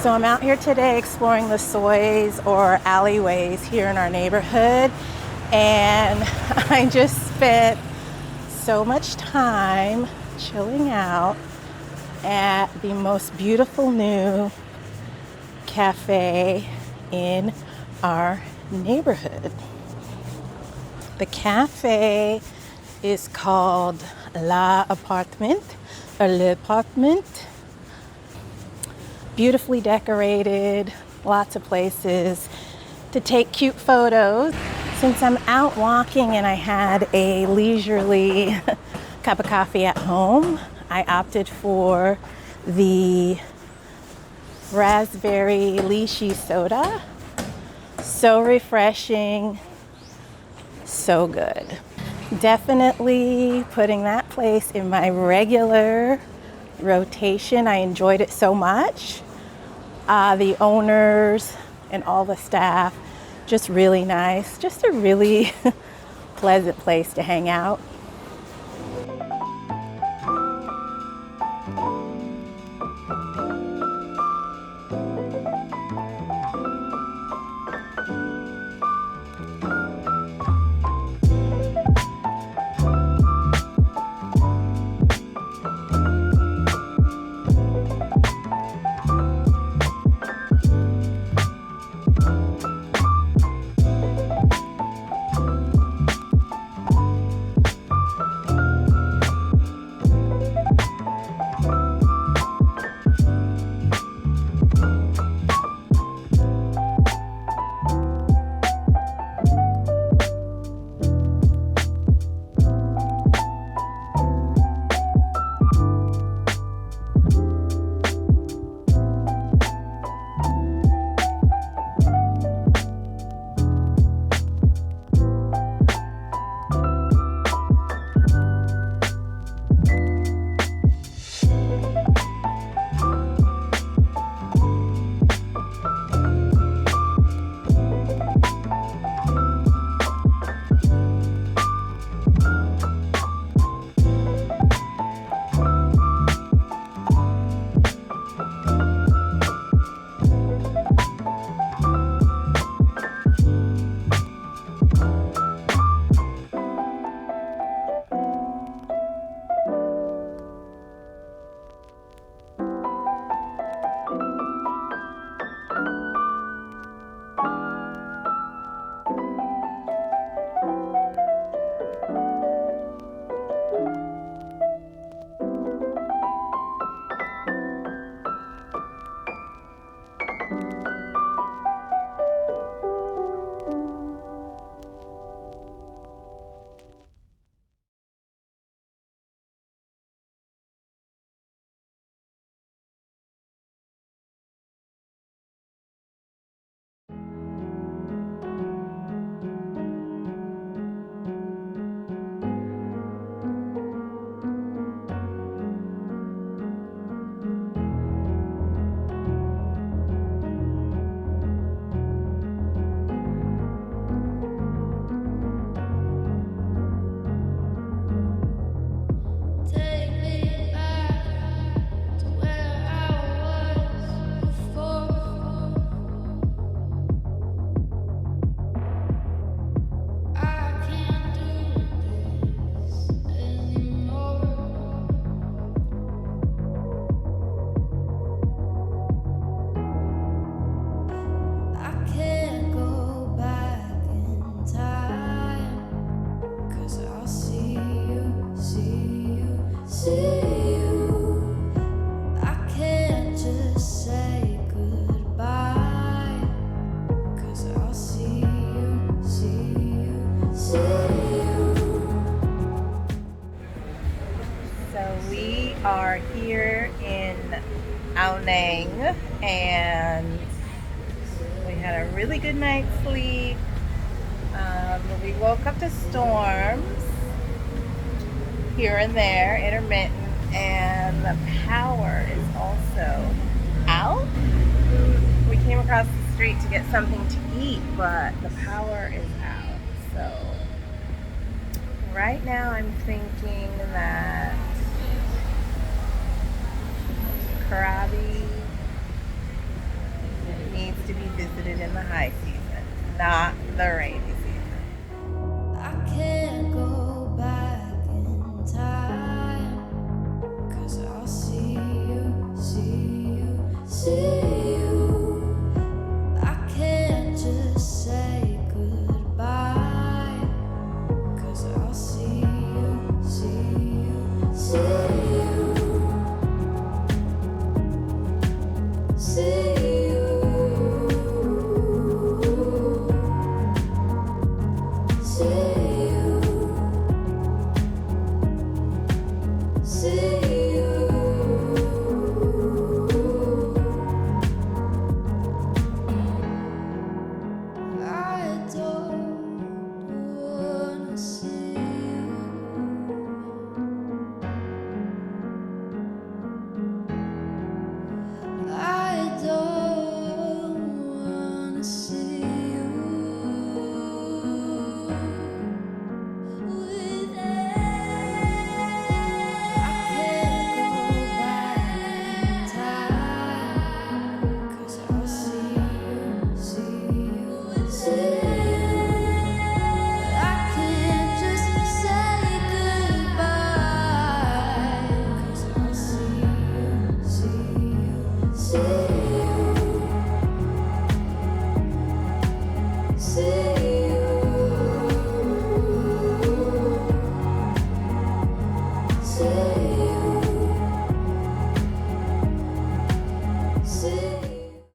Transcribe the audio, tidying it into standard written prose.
So I'm out here today exploring the sois or alleyways here in our neighborhood, and I just spent so much time chilling out at the most beautiful new cafe in our neighborhood. The cafe is called L'Appartement or L'Appartement. Beautifully decorated, lots of places to take cute photos. Since I'm out walking and I had a leisurely cup of coffee at home, I opted for the raspberry lychee soda. So refreshing, so good. Definitely putting that place in my regular rotation. I enjoyed it so much. The owners and all the staff, just really nice. Just a really pleasant place to hang out. Are here in Ao Nang, and we had a really good night's sleep. We woke up to storms here and there, intermittent, and the power is also out. We came across the street to get something to eat, but the power is out. So right now I'm thinking that Krabi to be visited in the high season, not the rainy season. I can't go back in time, 'cause I'll see you, see you, see you. I can't just say goodbye, 'cause I'll see you, see you, see you, see you. See